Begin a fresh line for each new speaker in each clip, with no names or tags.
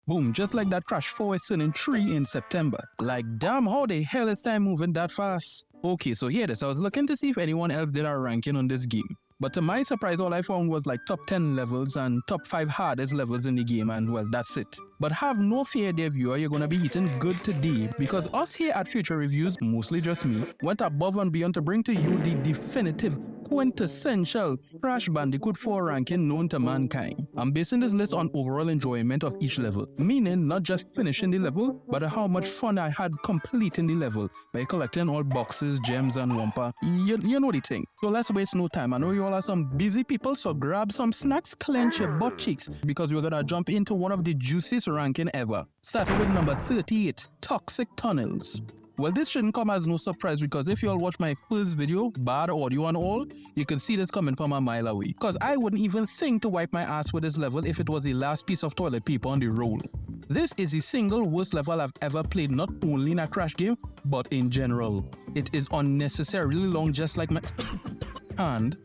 Boom, just like that, Crash 4 is turning 3 in September. Like, damn, how the hell is time moving that fast? Okay, so here it is. I was looking to see if anyone else did a ranking on this game. But to my surprise, all I found was like top 10 levels and top 5 hardest levels in the game, and well, that's it. But have no fear, dear viewer, you're gonna be eating good today, because us here at Future Reviews, mostly just me, went above and beyond to bring to you the definitive, quintessential Crash Bandicoot 4 ranking known to mankind. I'm basing this list on overall enjoyment of each level, meaning not just finishing the level, but how much fun I had completing the level by collecting all boxes, gems, and wumpa. You know the thing. So let's waste no time. I know you all are some busy people, so grab some snacks, clench your butt cheeks, because we're gonna jump into one of the juiciest ranking ever. Starting with number 38, Toxic Tunnels. Well, this shouldn't come as no surprise, because if you all watch my first video, bad audio and all, you can see this coming from a mile away. Because I wouldn't even think to wipe my ass with this level if it was the last piece of toilet paper on the roll. This is the single worst level I've ever played, not only in a Crash game, but in general. It is unnecessarily long, just like my hand.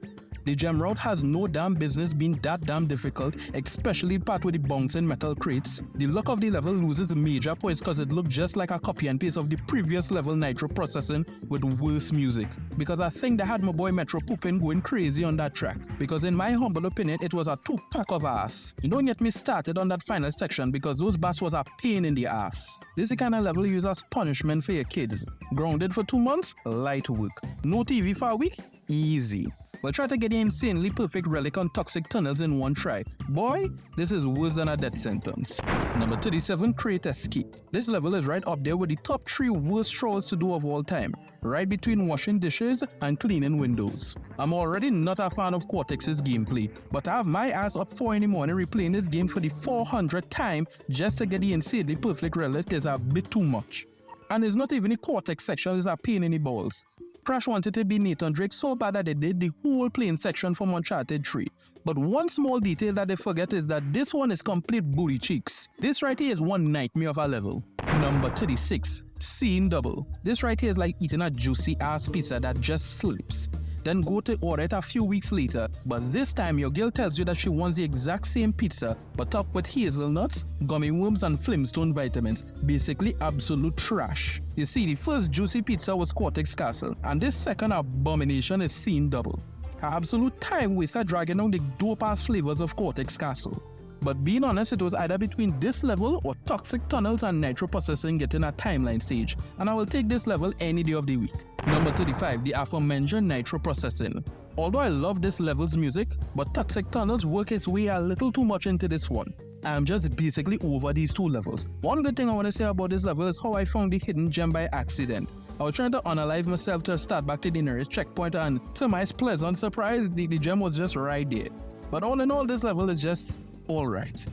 The gem route has no damn business being that damn difficult, especially the part with the bouncing metal crates. The look of the level loses major points because it looked just like a copy and paste of the previous level Nitro processing with worse music. Because I think they had my boy Metro Poopin going crazy on that track. Because in my humble opinion, it was a 2-pack of ass. You don't get me started on that final section, because those bats was a pain in the ass. This is the kind of level you use as punishment for your kids. Grounded for 2 months? Light work. No TV for a week? Easy. We'll try to get the insanely perfect relic on Toxic Tunnels in one try. Boy, this is worse than a death sentence. Number 37, Crate Escape. This level is right up there with the top 3 worst chores to do of all time, right between washing dishes and cleaning windows. I'm already not a fan of Cortex's gameplay, but to have my ass up 4 in the morning replaying this game for the 400th time just to get the insanely perfect relic is a bit too much. And it's not even the Cortex section, it's a pain in the balls. Crash wanted to be Nathan Drake so bad that they did the whole plane section from Uncharted 3. But one small detail that they forget is that this one is complete booty cheeks. This right here is one nightmare of a level. Number 36, Scene Double. This right here is like eating a juicy ass pizza that just slips. Then go to order it a few weeks later, but this time your girl tells you that she wants the exact same pizza, but topped with hazelnuts, gummy worms, and Flintstone vitamins. Basically absolute trash. You see, the first juicy pizza was Cortex Castle, and this second abomination is Scene Double. An absolute time waster dragging down the dope-ass flavors of Cortex Castle. But being honest, it was either between this level or Toxic Tunnels and Nitro processing getting a timeline stage, and I will take this level any day of the week. Number 35, the aforementioned Nitro processing. Although I love this level's music, but Toxic Tunnels work its way a little too much into this one. I'm just basically over these 2 levels. One good thing I want to say about this level is how I found the hidden gem by accident. I was trying to unalive myself to start back to the nearest checkpoint, and to my pleasant surprise, the gem was just right there. But all in all, this level is just alright.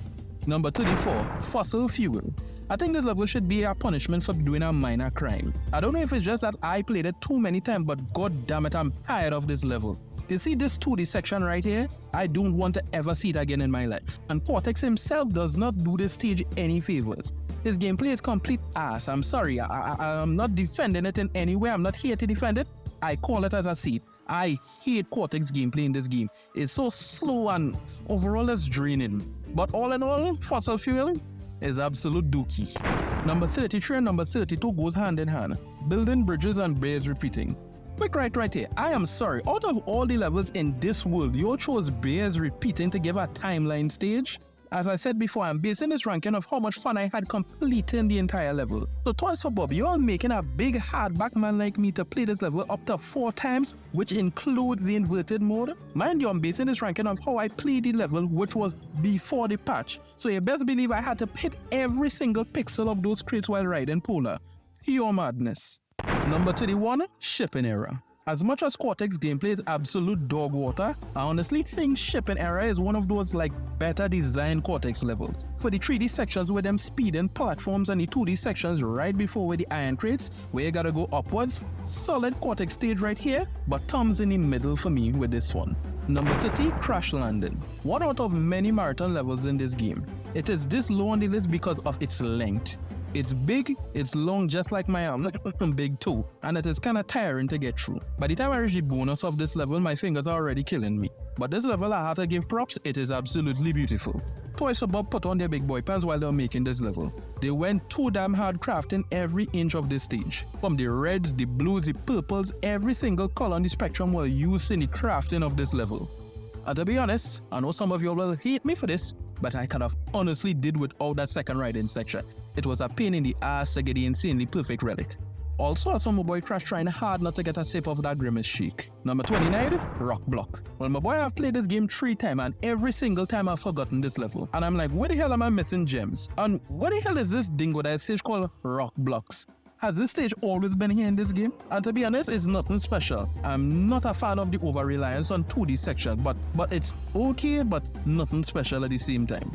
Number 34, Fossil Fuel. I think this level should be a punishment for doing a minor crime. I don't know if it's just that I played it too many times, but god damn it, I'm tired of this level. You see this 2D section right here? I don't want to ever see it again in my life. And Cortex himself does not do this stage any favors. His gameplay is complete ass. I'm sorry, I'm not defending it in any way. I'm not here to defend it. I call it as I see it. I hate Cortex gameplay in this game. It's so slow and overall it's draining. But all in all, Fossil Fuel is absolute dookie. Number 33 and number 32 goes hand in hand. Building bridges and bears repeating. Quick right here, I am sorry, out of all the levels in this world, you chose bears repeating to give a timeline stage? As I said before, I'm basing this ranking of how much fun I had completing the entire level. So twice for Bob, you're making a big hardback man like me to play this level up to 4 times, which includes the inverted mode. Mind you, I'm basing this ranking of how I played the level, which was before the patch. So you best believe I had to hit every single pixel of those crates while riding Polar. Pure madness. Number 31, Shipping Error. As much as Cortex gameplay is absolute dog water, I honestly think Shipping Error is one of those like better designed Cortex levels. For the 3D sections with them speeding platforms and the 2D sections right before with the iron crates where you gotta go upwards, solid Cortex stage right here, but thumbs in the middle for me with this one. Number 30, Crash Landing. One out of many marathon levels in this game. It is this low on the list because of its length. It's big, it's long just like my arm, big too, and it is kinda tiring to get through. By the time I reach the bonus of this level, my fingers are already killing me. But this level I have to give props, it is absolutely beautiful. Toys for Bob put on their big boy pants while they were making this level. They went too damn hard crafting every inch of this stage. From the reds, the blues, the purples, every single color on the spectrum was used in the crafting of this level. And to be honest, I know some of you will hate me for this, but I kind of honestly did without that second riding section. It was a pain in the ass to get the insanely perfect relic. Also, I saw my boy Crash trying hard not to get a sip of that Grimace Shake. Number 29, Rock Block. Well, my boy, I've played this game 3 times and every single time I've forgotten this level. And I'm like, where the hell am I missing gems? And what the hell is this Dingo Dial stage called Rock Blocks? Has this stage always been here in this game? And to be honest, it's nothing special. I'm not a fan of the over-reliance on 2D section, but it's okay, but nothing special at the same time.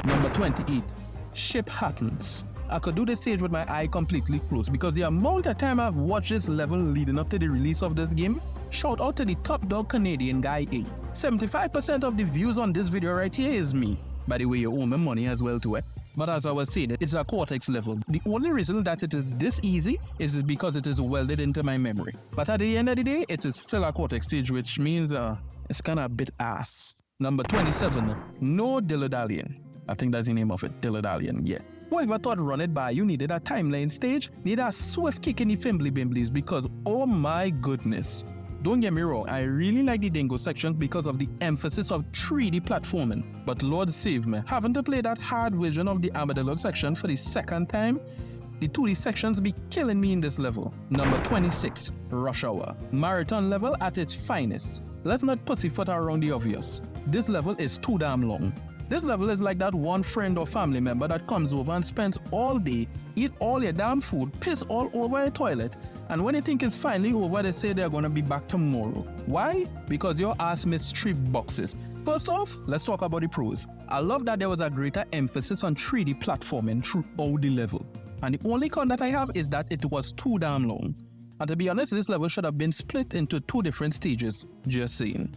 Number 28, Ship Happens. I could do this stage with my eye completely closed because the amount of time I've watched this level leading up to the release of this game, shout out to the top dog Canadian guy A. 75% of the views on this video right here is me. By the way, you owe me money as well too, But as I was saying, it's a Cortex level. The only reason that it is this easy is because it is welded into my memory. But at the end of the day, it is still a Cortex stage, which means it's kinda a bit ass. Number 27, No Dilidalian. I think that's the name of it, Dilidalian, yeah. Whoever thought Run It By You needed a timeline stage, need a swift kick in the fimbly bimblies because oh my goodness. Don't get me wrong, I really like the Dingo section because of the emphasis of 3D platforming. But Lord save me, having to play that hard version of the Armadillo section for the second time, the 2D sections be killing me in this level. Number 26, Rush Hour. Marathon level at its finest. Let's not pussyfoot around the obvious. This level is too damn long. This level is like that one friend or family member that comes over and spends all day, eat all your damn food, piss all over your toilet, and when you think it's finally over, they say they're gonna be back tomorrow. Why? Because your ass missed 3 boxes. First off, let's talk about the pros. I love that there was a greater emphasis on 3D platforming throughout the level. And the only con that I have is that it was too damn long. And to be honest, this level should have been split into 2 different stages, just saying.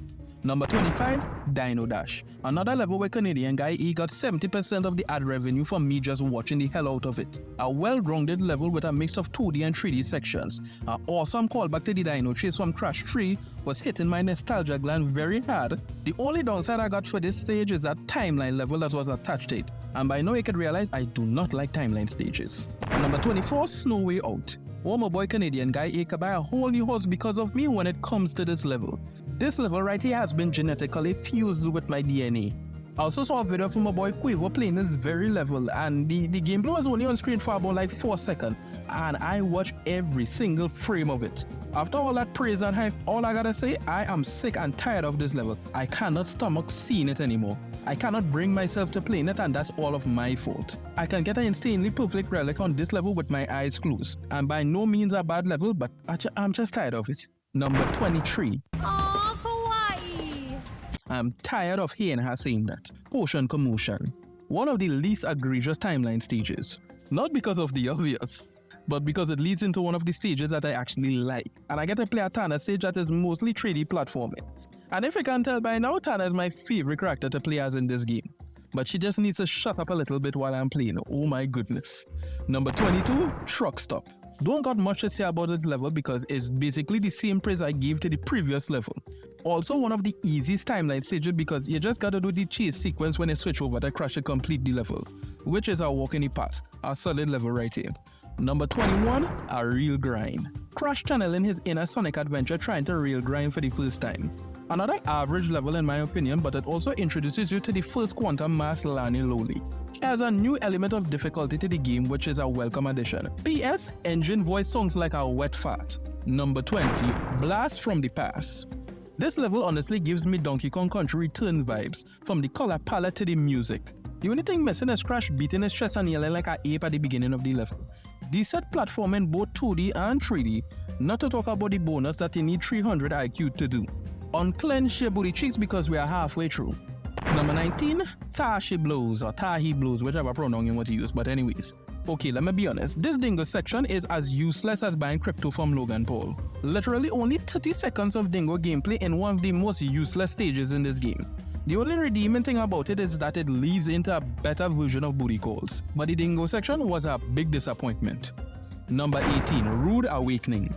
Number 25, Dino Dash. Another level where Canadian guy E got 70% of the ad revenue from me just watching the hell out of it. A well-grounded level with a mix of 2D and 3D sections. An awesome callback to the Dino Chase from Crash 3 was hitting my nostalgia gland very hard. The only downside I got for this stage is that timeline level that was attached to it. And by now you can realize I do not like timeline stages. Number 24, Snow Way Out. Oh, my boy Canadian guy A could buy a whole new house because of me when it comes to this level. This level right here has been genetically fused with my DNA. I also saw a video from my boy Quavo playing this very level and the gameplay was only on screen for about like 4 seconds and I watched every single frame of it. After all that praise and hype, all I gotta say, I am sick and tired of this level. I cannot stomach seeing it anymore. I cannot bring myself to playing it and that's all of my fault. I can get an insanely perfect relic on this level with my eyes closed. And by no means a bad level, but I'm just tired of it. Number 23.
Aww, Hawaii!
I'm tired of hearing her saying that. Potion Commotion. One of the least egregious timeline stages. Not because of the obvious, but because it leads into one of the stages that I actually like. And I get to play a Tana stage that is mostly 3D platforming. And if you can tell by now, Tana is my favorite character to play as in this game. But she just needs to shut up a little bit while I'm playing. Oh my goodness. Number 22, Truck Stop. Don't got much to say about this level because it's basically the same praise I gave to the previous level. Also one of the easiest timeline stages because you just gotta do the chase sequence when you switch over to Crash to complete the level, which is a walk in the park, a solid level right here. Number 21, a real grind. Crash channeling his inner Sonic adventure trying to real grind for the first time. Another average level in my opinion, but it also introduces you to the first Quantum Mass Lani Loli. It has a new element of difficulty to the game which is a welcome addition. P.S. Engine voice sounds like a wet fart. Number 20, Blast from the Past. This level honestly gives me Donkey Kong Country Return vibes, from the color palette to the music. The only thing missing is Crash beating his chest and yelling like an ape at the beginning of the level. Decent platforming both 2D and 3D, not to talk about the bonus that you need 300 IQ to do. Unclench your booty cheeks because we are halfway through. Number 19, Tashi Blows or Tahi Blows, whichever pronoun you want to use, but anyways. Okay, let me be honest, this Dingo section is as useless as buying crypto from Logan Paul. Literally only 30 seconds of Dingo gameplay in one of the most useless stages in this game. The only redeeming thing about it is that it leads into a better version of booty calls, but the Dingo section was a big disappointment. Number 18, Rude Awakening.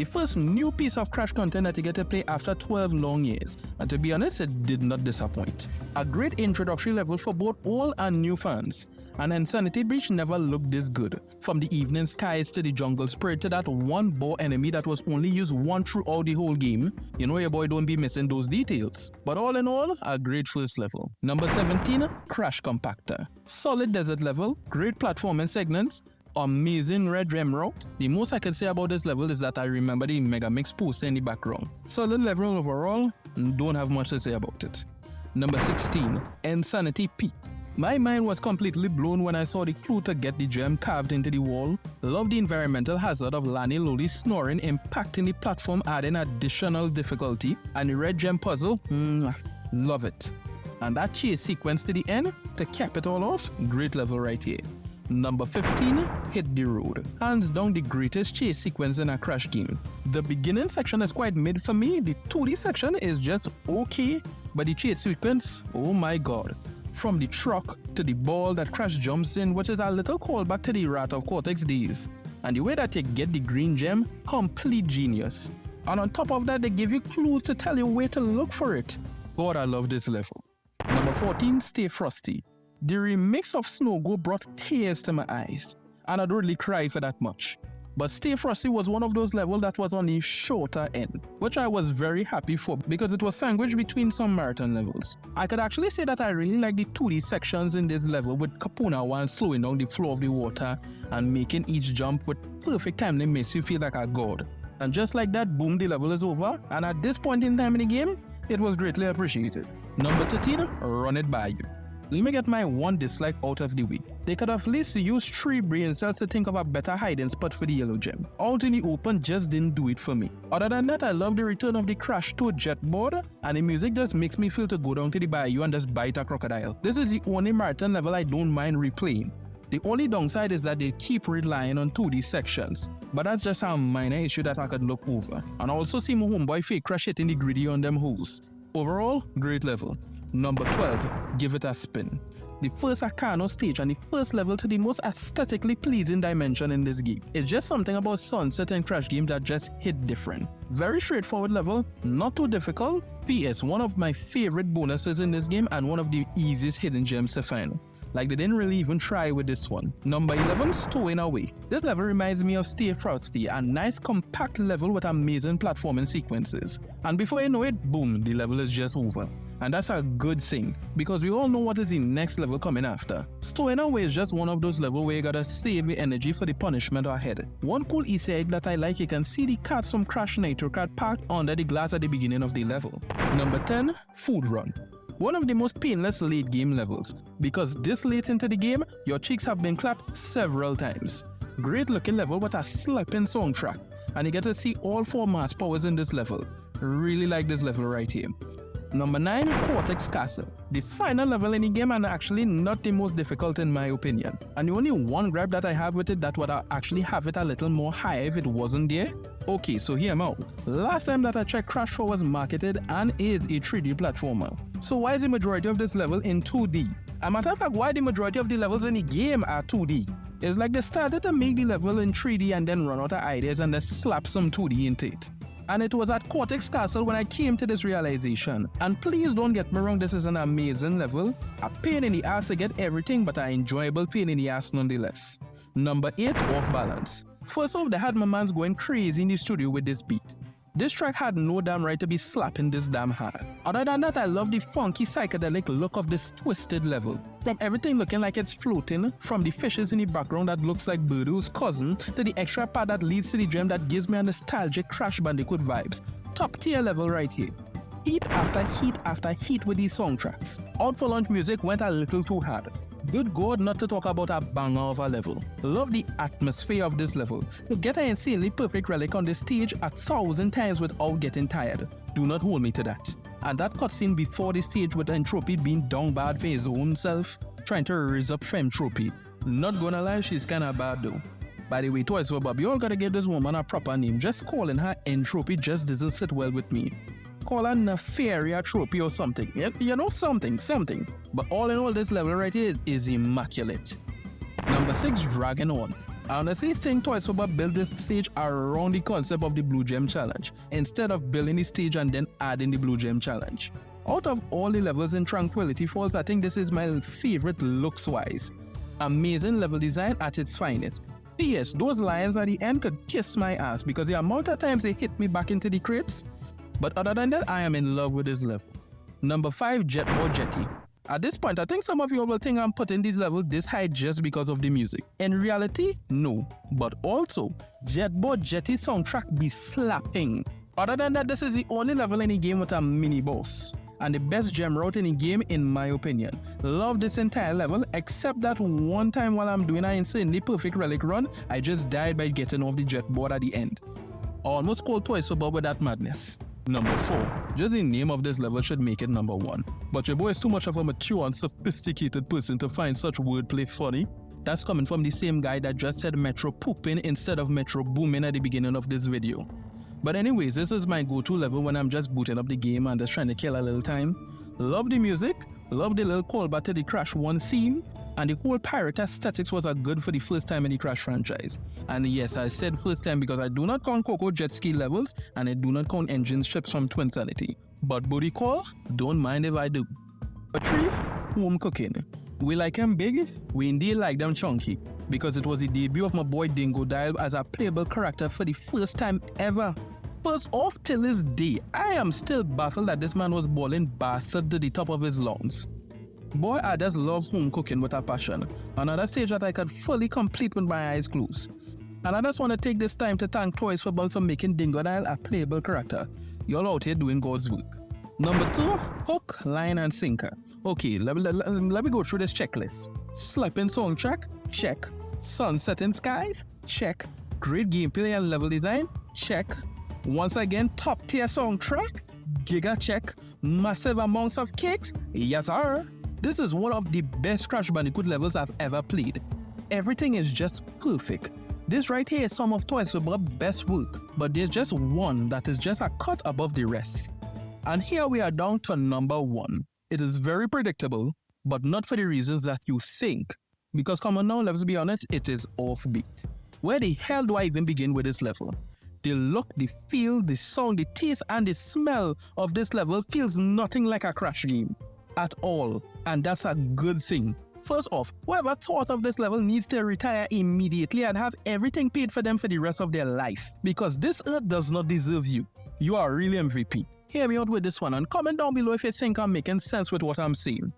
The first new piece of Crash content that you get to play after 12 long years, and to be honest, it did not disappoint. A great introductory level for both old and new fans, and Insanity Breach never looked this good. From the evening skies to the jungle spirit to that one boar enemy that was only used once throughout the whole game, you know your boy don't be missing those details. But all in all, a great first level. Number 17, Crash Compactor. Solid desert level, great platforming segments, amazing red gem route. The most I can say about this level is that I remember the Megamix poster in the background. Solid level overall, don't have much to say about it. Number 16, Insanity Peak. My mind was completely blown when I saw the clue to get the gem carved into the wall. Love the environmental hazard of Lani Loli snoring impacting the platform, adding additional difficulty. And the red gem puzzle, love it. And that chase sequence to the end, to cap it all off, great level right here. Number 15, Hit the Road. Hands down the greatest chase sequence in a Crash game. The beginning section is quite mid for me, the 2D section is just okay, but the chase sequence, oh my god. From the truck to the ball that Crash jumps in, which is a little callback to the Wrath of Cortex days. And the way that you get the green gem, complete genius. And on top of that, they give you clues to tell you where to look for it. God, I love this level. Number 14, Stay Frosty. The remix of Snow Go brought tears to my eyes, and I don't really cry for that much. But Stay Frosty was one of those levels that was on the shorter end, which I was very happy for because it was sandwiched between some marathon levels. I could actually say that I really like the 2D sections in this level with Kapuna one slowing down the flow of the water and making each jump with perfect timing makes you feel like a god. And just like that, boom, the level is over, and at this point in time in the game, it was greatly appreciated. Number 13, Run It By You. Let me get my one dislike out of the way. They could have at least used 3 brain cells to think of a better hiding spot for the yellow gem. Out in the open just didn't do it for me. Other than that, I love the return of the Crash Toad jet board, and the music just makes me feel to go down to the bayou and just bite a crocodile. This is the only marathon level I don't mind replaying. The only downside is that they keep relying on 2D sections, but that's just a minor issue that I could look over. And I also see my homeboy Fake Crash hitting the gritty on them hoes. Overall, great level. Number 12, Give It a Spin. The first Akano stage and the first level to the most aesthetically pleasing dimension in this game. It's just something about Sunset and Crash games that just hit different. Very straightforward level, not too difficult. PS, one of my favorite bonuses in this game and one of the easiest hidden gems to find. Like they didn't really even try with this one. Number 11, Stowing Away. This level reminds me of Stay Frosty, a nice compact level with amazing platforming sequences. And before you know it, boom, the level is just over. And that's a good thing, because we all know what is the next level coming after. Stowing Away is just one of those levels where you gotta save your energy for the punishment ahead. One cool Easter egg that I like, you can see the cards from Crash Nitro card parked under the glass at the beginning of the level. Number 10, Food Run. One of the most painless late game levels, because this late into the game, your cheeks have been clapped several times. Great looking level with a slapping soundtrack, and you get to see all 4 mass powers in this level. Really like this level right here. Number 9, Cortex Castle. The final level in the game and actually not the most difficult in my opinion. And the only one gripe that I have with it that would actually have it a little more higher if it wasn't there. Okay, so hear me out. Last time that I checked, Crash 4 was marketed and is a 3D platformer. So why is the majority of this level in 2D? A matter of fact, why the majority of the levels in the game are 2D? It's like they started to make the level in 3D and then run out of ideas and just slap some 2D into it. And it was at Cortex Castle when I came to this realization. And please don't get me wrong, this is an amazing level. A pain in the ass to get everything, but an enjoyable pain in the ass nonetheless. Number 8, Off Balance. First off, they had my mans going crazy in the studio with this beat. This track had no damn right to be slapping this damn hard. Other than that, I love the funky psychedelic look of this twisted level. From everything looking like it's floating, from the fishes in the background that looks like Birdoo's cousin, to the extra part that leads to the gem that gives me a nostalgic Crash Bandicoot vibes. Top tier level right here. Heat after heat after heat with these soundtracks. Out for Lunch music went a little too hard. Good God, not to talk about a banger of a level. Love the atmosphere of this level. You get an insanely perfect relic on this stage 1,000 times without getting tired. Do not hold me to that. And that cutscene before the stage with Entropy being down bad for his own self, trying to raise up Femtropy. Not gonna lie, she's kinda bad though. By the way, Toys for Bob, you all gotta give this woman a proper name. Just calling her Entropy just doesn't sit well with me. Call her Nefaria Trophy or something. You know, something. But all in all, this level right here is immaculate. Number 6, Dragon On. I honestly think Toys for Bob built this stage around the concept of the Blue Gem Challenge, instead of building the stage and then adding the Blue Gem Challenge. Out of all the levels in Tranquility Falls, I think this is my favorite looks-wise. Amazing level design at its finest. P.S. Those lions at the end could kiss my ass because the amount of times they hit me back into the crates. But other than that, I am in love with this level. Number 5, Jetty. At this point, I think some of you will think I'm putting this level this high just because of the music. In reality, no. But also, Jetty soundtrack be slapping. Other than that, this is the only level in the game with a mini boss. And the best gem route in the game in my opinion. Love this entire level except that one time while I'm doing an insanely perfect relic run, I just died by getting off the jet board at the end. Almost called Toys for Bob with that madness. Number 4. Just the name of this level should make it number 1. But your boy is too much of a mature and sophisticated person to find such wordplay funny. That's coming from the same guy that just said Metro pooping instead of Metro booming at the beginning of this video. But anyways, this is my go-to level when I'm just booting up the game and just trying to kill a little time. Love the music, love the little callback to the Crash 1 scene, and the whole pirate aesthetics was good for the first time in the Crash franchise. And yes, I said first time because I do not count Coco jet ski levels and I do not count engine ships from Twinsanity. But booty call, don't mind if I do. Number 3, home cooking. We like them big, we indeed like them chunky. Because it was the debut of my boy Dingo Dial as a playable character for the first time ever. First off, till this day, I am still baffled that this man was balling bastard to the top of his lungs. Boy, I just love home cooking with a passion. Another stage that I could fully complete with my eyes closed. And I just want to take this time to thank Toys for Bob for making Dingo Dial a playable character. Y'all out here doing God's work. Number 2, hook, line and sinker. Okay, let me go through this checklist. Slapping soundtrack, check. Sunsetting skies, check. Great gameplay and level design, check. Once again, top tier soundtrack, giga check. Massive amounts of kicks, yes sir. This is one of the best Crash Bandicoot levels I've ever played. Everything is just perfect. This right here is some of Toys for Bob's best work, but there's just one that is just a cut above the rest. And here we are down to number 1. It is very predictable, but not for the reasons that you think. Because come on now, let's be honest, it is offbeat. Where the hell do I even begin with this level? The look, the feel, the sound, the taste and the smell of this level feels nothing like a Crash game. At all. And that's a good thing. First off, whoever thought of this level needs to retire immediately and have everything paid for them for the rest of their life. Because this earth does not deserve you. You are really MVP. Hear me out with this one and comment down below if you think I'm making sense with what I'm saying.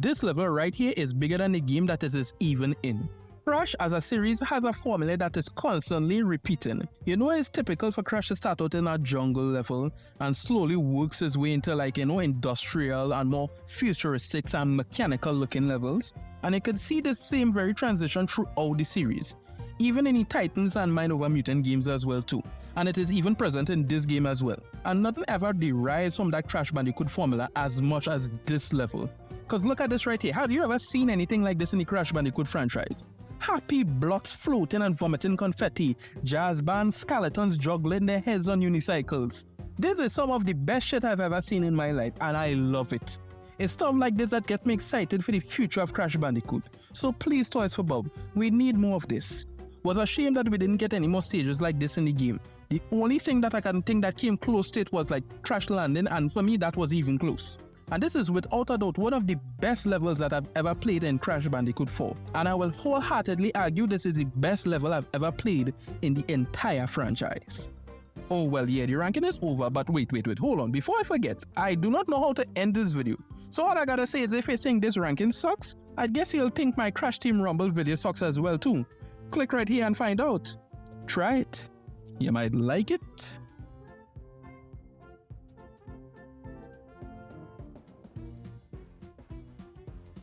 This level right here is bigger than the game that it is even in. Crash as a series has a formula that is constantly repeating. You know, it's typical for Crash to start out in a jungle level and slowly works his way into industrial and more futuristic and mechanical looking levels. And you can see this same very transition throughout the series. Even in the Titans and Mind Over Mutant games as well too. And it is even present in this game as well. And nothing ever derives from that Crash Bandicoot formula as much as this level. Cause look at this right here. Have you ever seen anything like this in the Crash Bandicoot franchise? Happy blocks floating and vomiting confetti, jazz bands, skeletons juggling their heads on unicycles. This is some of the best shit I've ever seen in my life and I love it. It's stuff like this that gets me excited for the future of Crash Bandicoot. So please Toys for Bob, we need more of this. Was a shame that we didn't get any more stages like this in the game. The only thing that I can think that came close to it was like Crash Landing, and for me that was even close. And this is without a doubt one of the best levels that I've ever played in Crash Bandicoot 4. And I will wholeheartedly argue this is the best level I've ever played in the entire franchise. Oh well, yeah, the ranking is over, but wait, hold on. Before I forget, I do not know how to end this video. So all I gotta say is if you think this ranking sucks, I guess you'll think my Crash Team Rumble video sucks as well too. Click right here and find out. Try it. You might like it.